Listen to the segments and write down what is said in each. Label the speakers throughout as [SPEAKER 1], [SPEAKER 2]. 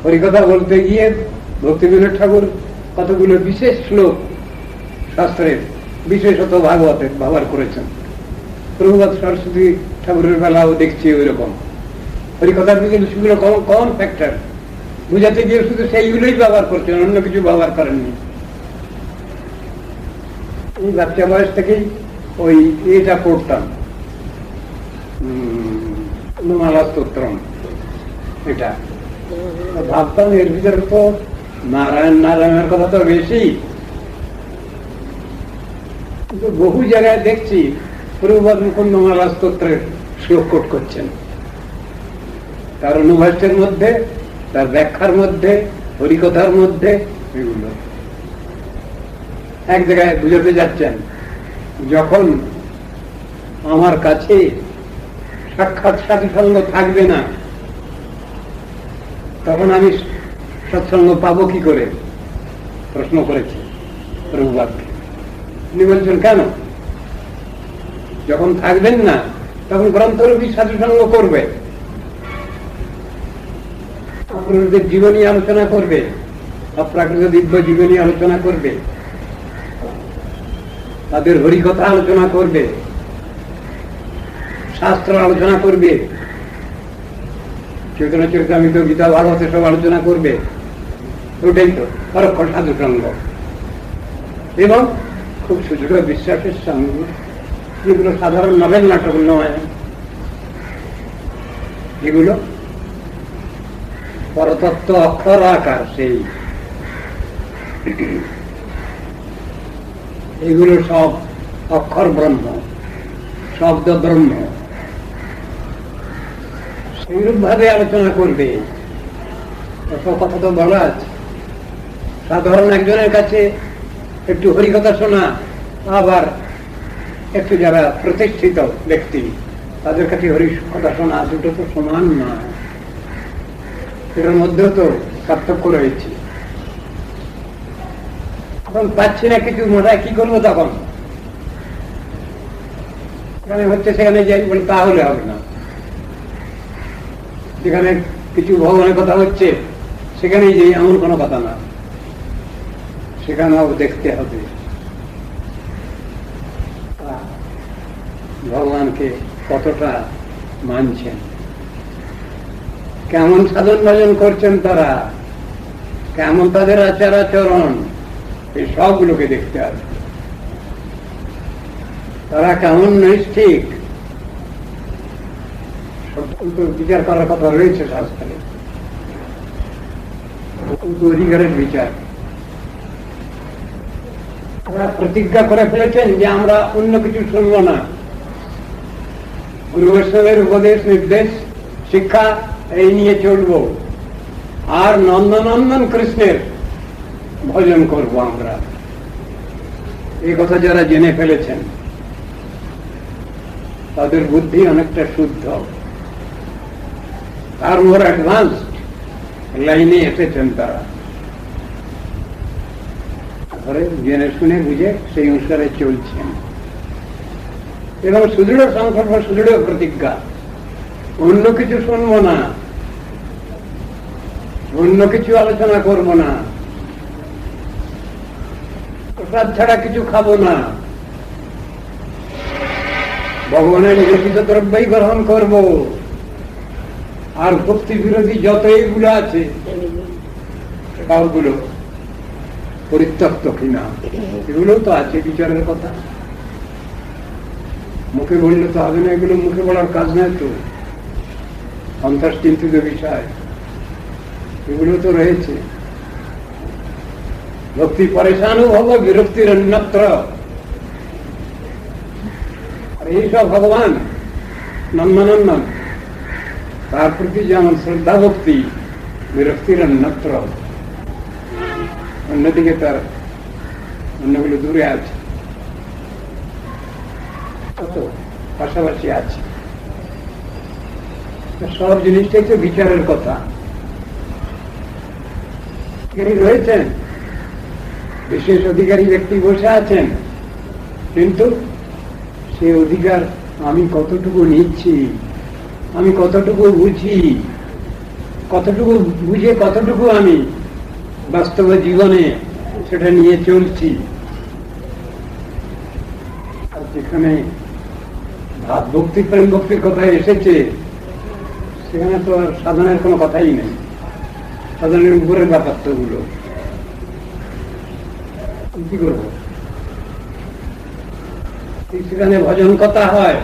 [SPEAKER 1] হরিকথা বলতে গিয়ে ভক্তিবিনোদ ঠাকুর কতগুলো বিশেষ শ্লোক শাস্ত্রের, বিশেষত ভাগবতের ব্যবহার করেছেন। প্রভুপাদ সরস্বতী ঠাকুরের বেলাও দেখছি ওই রকম হরিকথার সেগুলো কমন ফ্যাক্টর বুঝাতে গিয়ে শুধু সেইগুলোই ব্যবহার করছেন, অন্য কিছু ব্যবহার করেননি। এই বাচ্চা বয়স থেকেই ওই এটা পড়তাম, মালা স্তোত্রম, এটা ভাবতাম এর ভিতরে তো নারায়ণ নারায়ণের কথা তো বেশি, কিন্তু বহু জায়গায় দেখছি প্রভুপাদ মুকুন্দ মালা স্তোত্রের শ্লোক কোট করছেন, তার অনুভাষ্যের মধ্যে, তার ব্যাখ্যার মধ্যে, হরিকথার মধ্যে। এগুলো এক জায়গায় বুঝাতে যাচ্ছেন, যখন আমার কাছে সাক্ষাৎ সাধুসঙ্গ থাকবে না তখন আমি সৎসঙ্গ পাবো কি করে, প্রশ্ন করেছি প্রভুপাদকে। উনি বলছেন কেন, যখন থাকবেন না তখন গ্রন্থরূপী সাধুসঙ্গ করবে, অপ্রাকৃতিক জীবনী আলোচনা করবে, অপ্রাকৃত দিব্য জীবনী আলোচনা করবে, তাদের হরিকথা আলোচনা করবে, শাস্ত্র আলোচনা করবে, চৈতন্য চরিতামৃত, গীতা, ভাগবত সব আলোচনা করবে। ওটাই তো পরোক্ষ সাধুসঙ্গ। এবং খুব সুদৃঢ় বিশ্বাসের সঙ্গে, যেগুলো সাধারণ নভেল নাটক নয়, এগুলো পরতত্ত্ব অক্ষর আকার, সেই এগুলো সব অক্ষর ব্রহ্ম, শব্দ ব্রহ্ম, সেইরূপ ভাবে আলোচনা করবে। কথা তো বলা আছে, সাধারণ একজনের কাছে একটু হরিকথা শোনা, আবার একটু যারা প্রতিষ্ঠিত ব্যক্তি তাদের কাছে হরিকথা শোনা, দুটো তো সমান নয়, এটার মধ্যেও তো পার্থক্য রয়েছে। এখন পাচ্ছি না কিছু, মাথায় কি করবো তখন, এখানে হচ্ছে সেখানে যাই বলে তাহলে হবে না, যেখানে কিছু ভগবানের কথা হচ্ছে সেখানেই যাই এমন কোনো কথা না, সেখানেও দেখতে হবে ভগবানকে কতটা মানছেন, কেমন সাধন ভজন করছেন তারা, কেমন তাদের আচার আচরণ, এই সবগুলোকে দেখতে হবে। তারা কেমন নৈষ্ঠিক, বিচার করার কথা রয়েছে শাস্ত্রে, অধিকারের বিচার। তারা প্রতিজ্ঞা করে ফেলেছেন যে আমরা অন্য কিছু শুনবো না, গুরু বৈষ্ণবের উপদেশ, নির্দেশ, শিক্ষা এই নিয়ে চলবো, আর নন্দনন্দন কৃষ্ণের ভজন করব আমরা। এই কথা যারা জেনে ফেলেছেন তাদের বুদ্ধি অনেকটা শুদ্ধ, তার মোর অ্যাডভান্স লাইনে এসেছেন তারা, জেনে শুনে বুঝে সেই অনুসারে চলছেন, এবং সুদৃঢ় সংকল্প, সুদৃঢ় প্রতিজ্ঞা, অন্য কিছু শুনবো না, অন্য কিছু আলোচনা করব না, প্রসাদ ছাড়া কিছু খাবো না, ভগবানের নিবেদিত দ্রব্যই গ্রহণ করব, আর ভক্তি বিরোধী যত এইগুলো আছে সবগুলো পরিত্যক্ত কিনা, এগুলো তো আছে বিচারের কথা। মুখে বললে তো হবে না, এগুলো মুখে বলার কাজ নয় তো, অন্তর্চিন্তিত বিষয় এগুলো তো রয়েছে। ভক্তি পরেশানুভব বিরক্তির অন্যত্র, আর এইসব ভগবান নন্দনন্দন, তার প্রতি যেমন শ্রদ্ধা ভক্তি, বিরক্তির অন্যত্র, অন্যদিকে তার অন্যগুলো দূরে আছে, পাশাপাশি আছে। সব জিনিসটাই তো বিচারের কথা। রয়েছেন বিশেষ অধিকারী ব্যক্তি বসে আছেন, কিন্তু সে অধিকার আমি কতটুকু নিচ্ছি, আমি কতটুকু বুঝি, কতটুকু বুঝে কতটুকু আমি বাস্তব জীবনে সেটা নিয়ে চলছি। আর যেখানে ভাব ভক্তি প্রেম ভক্তির কথা এসেছে সেখানে তো আর সাধনের কোনো কথাই নেই, সাধনের উপরের ব্যাপার তো গুলো কি করবো। সেখানে ভজন কথা হয়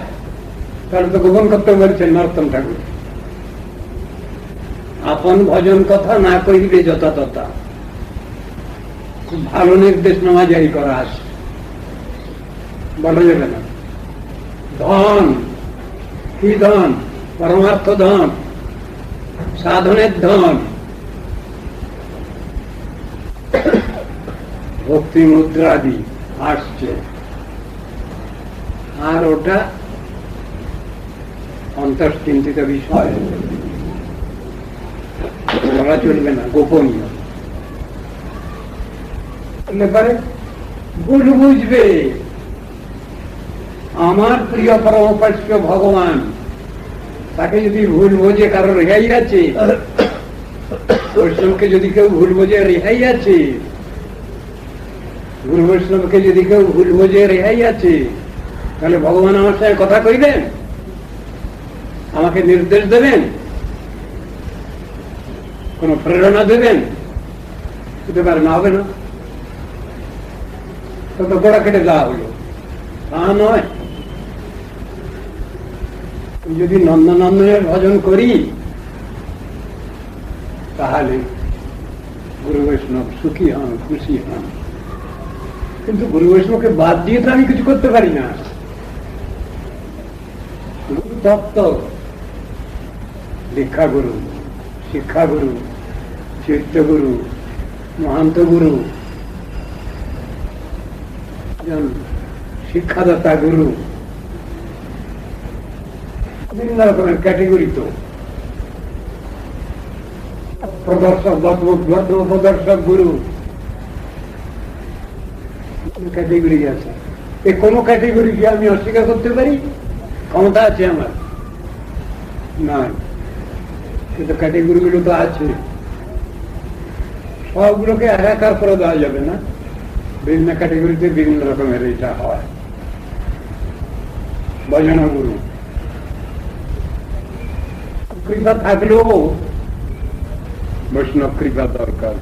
[SPEAKER 1] তাহলে তো গোপন করতে বলছেন নরোত্তম ঠাকুর, আপন ভজন কথা না কহিলে যথা তথা। খুব ভালো নির্দেশ নামা জারি করা আছে, বলা যাবে না। ধন কি ধন? পরমার্থ ধন, সাধনের ধন, ভক্তি মুদ্রাদি আসছে। আর ওটা অন্তর্চিন্তিত বিষয়, বলা চলবে না, গোপনীয়। ব্যাপারে ভুল বুঝবে। আমার প্রিয় পরমোপাস্য ভগবান, তাকে যদি ভুল বোঝে কারো রেহাই আছে, বৈষ্ণবকে যদি কেউ ভুল বোঝে রেহাই আছে, গুরু বৈষ্ণবকে যদি কেউ ভুল বোঝে রেহাই আছে, তাহলে ভগবান আমার সঙ্গে কথা কইবেন, আমাকে নির্দেশ দেবেন, কোন প্রেরণা দেবেন? হতে পারে না, হবে না। তো গোড়া কেটে দেওয়া হলো, তা নয়। যদি নন্দনন্দনের ভজন করি তাহলে গুরু বৈষ্ণব সুখী হন, খুশি হন। কিন্তু গুরু বৈষ্ণবকে বাদ দিয়ে তো আমি কিছু করতে পারি না। তত্ত্ব, দীক্ষা গুরু, শিক্ষা গুরু, চিত্ত গুরু, মহান্ত গুরু, শিক্ষাদাতা গুরু, বিভিন্ন রকমের ক্যাটেগরি। তো প্রদর্শক, প্রদর্শক গুরু, ক্যাটেগরি আছে। এই কোন ক্যাটেগরিকে আমি অস্বীকার করতে পারি? ক্ষমতা আছে আমার? নয়। কিন্তু ক্যাটেগরি গুলো তো আছে, সবগুলোকে একাকার করে দেওয়া যাবে না। বিভিন্ন ক্যাটেগরিতে বিভিন্ন রকমের এটা হয়। ভজন গুরু কৃপা থাকলেও বৈষ্ণব কৃপা দরকার।